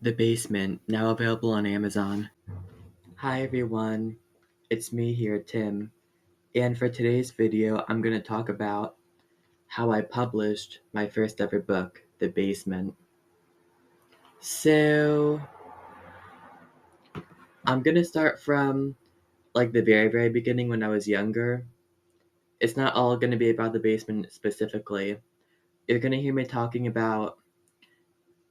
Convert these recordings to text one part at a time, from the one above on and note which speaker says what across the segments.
Speaker 1: The Basement, now available on Amazon. Hi everyone, it's me here, Tim, and for today's video I'm going to talk about how I published my first ever book, The Basement. So, I'm going to start from the very beginning when I was younger. It's not all going to be about The Basement specifically. You're going to hear me talking about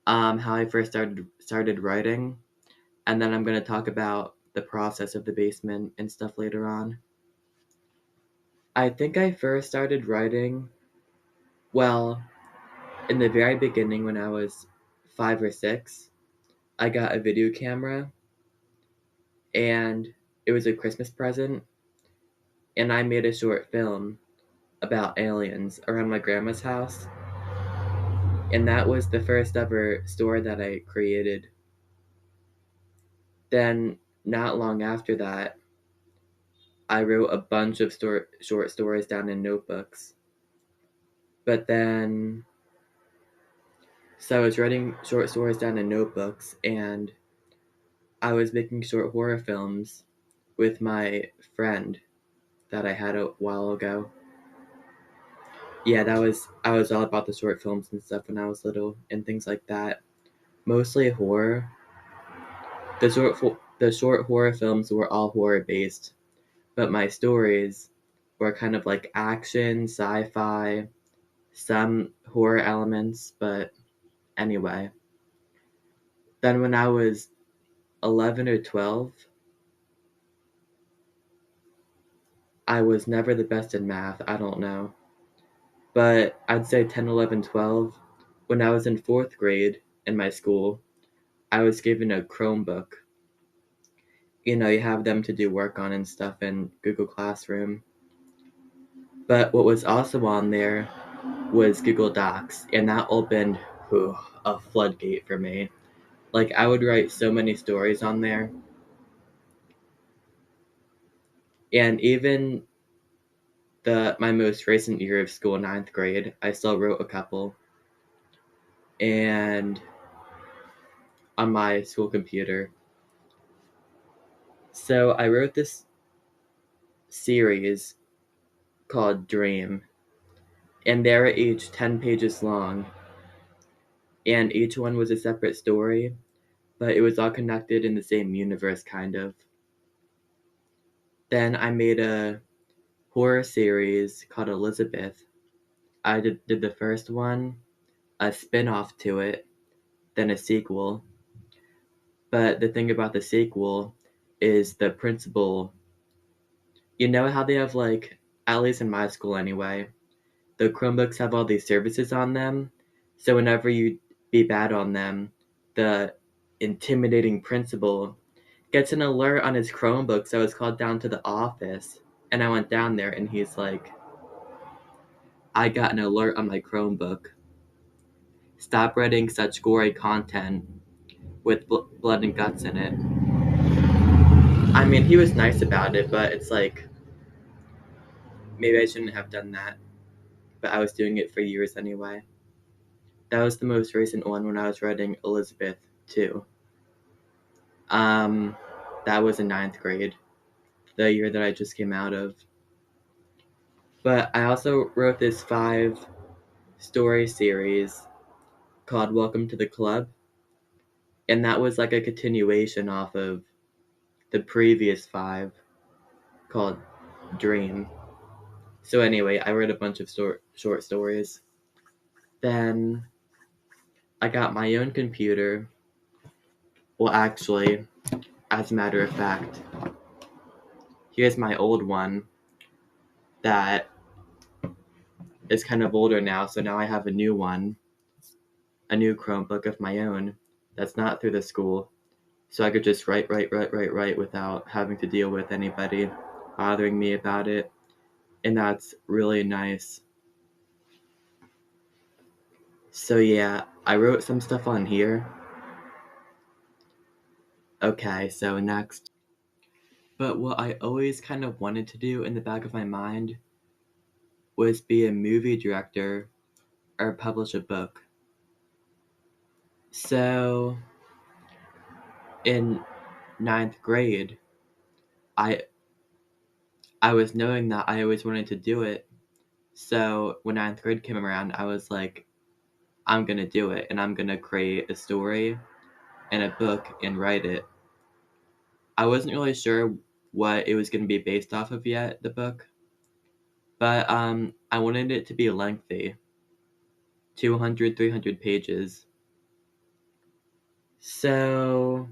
Speaker 1: how I first started writing, and then I'm going to talk about the process of The Basement and stuff later on. I think I first started writing, well, in the very beginning when I was 5 or 6. I got a video camera and it was a Christmas present, and I made a short film about aliens around my grandma's house. And that was the first ever story that I created. Then, not long after that, I wrote a bunch of short stories down in notebooks. But then, so I was writing short stories down in notebooks, and I was making short horror films with my friend that I had a while ago. Yeah, I was all about the short films and stuff when I was little and things like that. Mostly horror. The short horror films were all horror based, but my stories were kind of like action, sci-fi, some horror elements, but anyway. Then when I was 11 or 12, I was never the best in math, I don't know. But I'd say 10, 11, 12. When I was in 4th grade in my school, I was given a Chromebook. You have them to do work on and stuff in Google Classroom. But what was also on there was Google Docs, and that opened a floodgate for me. Like, I would write so many stories on there. And even my most recent year of school, 9th grade, I still wrote a couple. And on my school computer. So I wrote this series called Dream, and they were each 10 pages long, and each one was a separate story, but it was all connected in the same universe, kind of. Then I made a horror series called Elizabeth. I did the first one, a spin-off to it, then a sequel. But the thing about the sequel is the principal. You know how they have, like, at least in my school anyway, the Chromebooks have all these services on them, so whenever you be bad on them, the intimidating principal gets an alert on his Chromebook, so it's called down to the office. And I went down there, and he's like, I got an alert on my Chromebook. Stop reading such gory content with blood and guts in it. I mean, he was nice about it, but it's like, maybe I shouldn't have done that. But I was doing it for years anyway. That was the most recent one when I was writing Elizabeth too. Um, that was in 9th grade, the year that I just came out of. But I also wrote this 5-story series called Welcome to the Club, and that was like a continuation off of the previous 5 called Dream. So anyway, I wrote a bunch of short stories. Then I got my own computer. Well, actually, as a matter of fact, here's my old one that is kind of older now, so now I have a new one, a new Chromebook of my own that's not through the school, so I could just write without having to deal with anybody bothering me about it, and that's really nice. So yeah, I wrote some stuff on here. Okay, so next. But what I always kind of wanted to do in the back of my mind was be a movie director or publish a book. So in ninth grade, I I was knowing that I always wanted to do it. So when ninth grade came around, I was like, I'm gonna do it, and I'm gonna create a story and a book and write it. I wasn't really sure what it was gonna be based off of yet, the book, but I wanted it to be lengthy, 200, 300 pages. So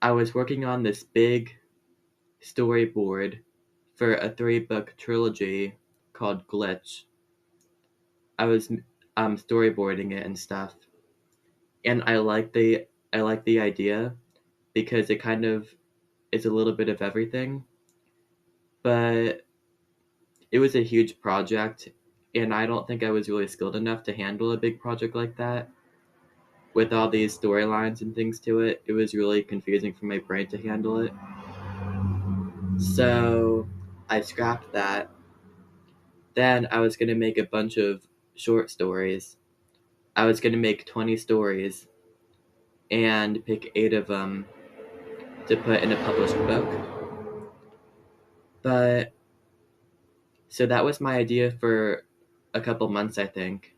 Speaker 1: I was working on this big storyboard for a 3-book trilogy called Glitch. I was storyboarding it and stuff, and I like the idea because it kind of is a little bit of everything, but it was a huge project, and I don't think I was really skilled enough to handle a big project like that with all these storylines and things to it. It was really confusing for my brain to handle it. So I scrapped that. Then I was going to make a bunch of short stories. I was going to make 20 stories and pick 8 of them to put in a published book. But so that was my idea for a couple months, I think.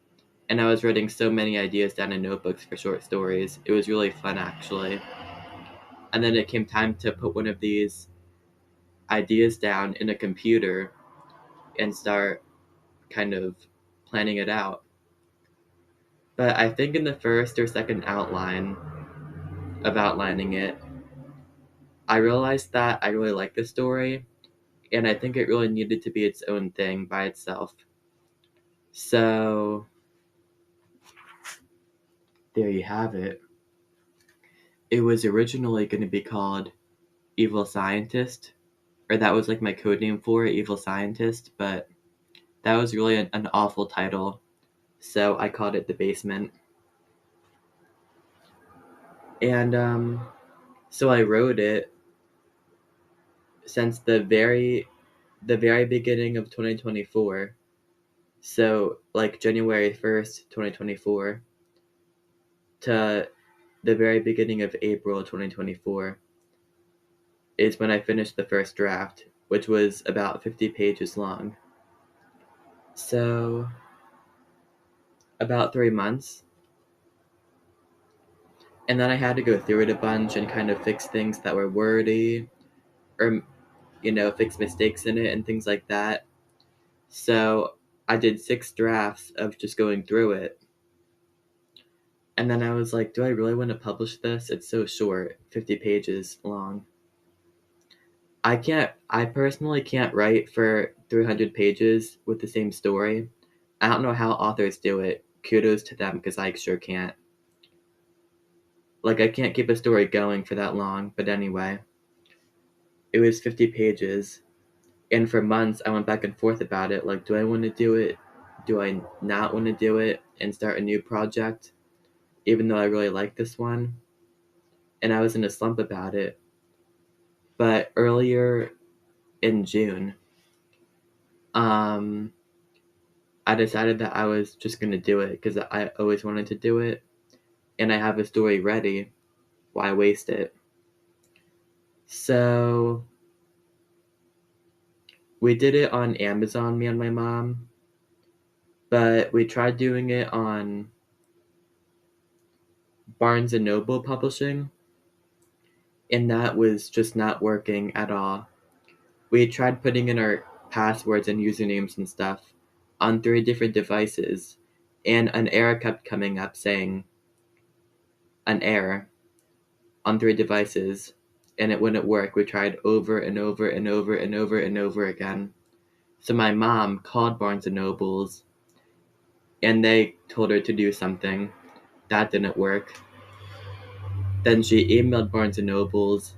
Speaker 1: And I was writing so many ideas down in notebooks for short stories. It was really fun, actually. And then it came time to put one of these ideas down in a computer and start kind of planning it out. But I think in the first or second outline of outlining it, I realized that I really liked the story, and I think it really needed to be its own thing by itself. So, there you have it. It was originally going to be called Evil Scientist, or that was like my code name for it, Evil Scientist, but that was really an awful title, so I called it The Basement. And so I wrote it since the very beginning of 2024. So like January 1st, 2024 to the very beginning of April 2024 is when I finished the first draft, which was about 50 pages long. So about 3 months. And then I had to go through it a bunch and kind of fix things that were wordy or, fix mistakes in it and things like that. So I did 6 drafts of just going through it. And then I was like, do I really want to publish this? It's so short, 50 pages long. I personally can't write for 300 pages with the same story. I don't know how authors do it. Kudos to them because I sure can't. Like, I can't keep a story going for that long, but anyway. It was 50 pages, and for months I went back and forth about it. Like, do I want to do it? Do I not want to do it and start a new project? Even though I really like this one. And I was in a slump about it. But earlier in June, um, I decided that I was just going to do it because I always wanted to do it. And I have a story ready. Why waste it? So we did it on Amazon, me and my mom. But we tried doing it on Barnes and Noble Publishing, and that was just not working at all. We tried putting in our passwords and usernames and stuff on 3 different devices, and an error kept coming up saying an error on 3 devices, and it wouldn't work. We tried over and over and over and over and over again. So my mom called Barnes and Nobles, and they told her to do something. That didn't work. Then she emailed Barnes and Nobles.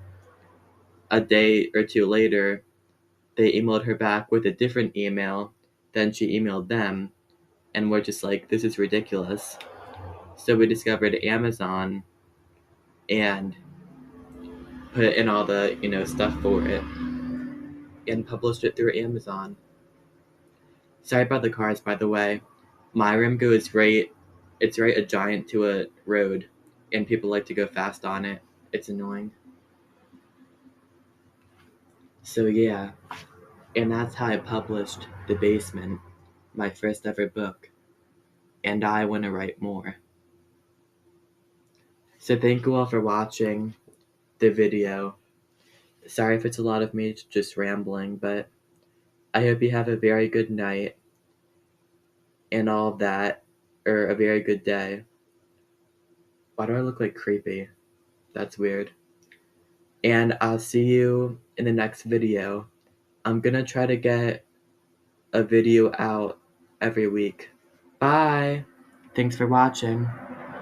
Speaker 1: A day or 2 later, they emailed her back with a different email. Then she emailed them, and we're just like, this is ridiculous. So we discovered Amazon and put in all the, stuff for it and published it through Amazon. Sorry about the cars, by the way. My room goes right, it's right a giant to a road, and people like to go fast on it. It's annoying. So yeah, and that's how I published The Basement, my first ever book, and I want to write more. So thank you all for watching the video. Sorry if it's a lot of me just rambling, but I hope you have a very good night and all of that, or a very good day. Why do I look like creepy? That's weird. And I'll see you in the next video. I'm gonna try to get a video out every week. Bye! Thanks for watching.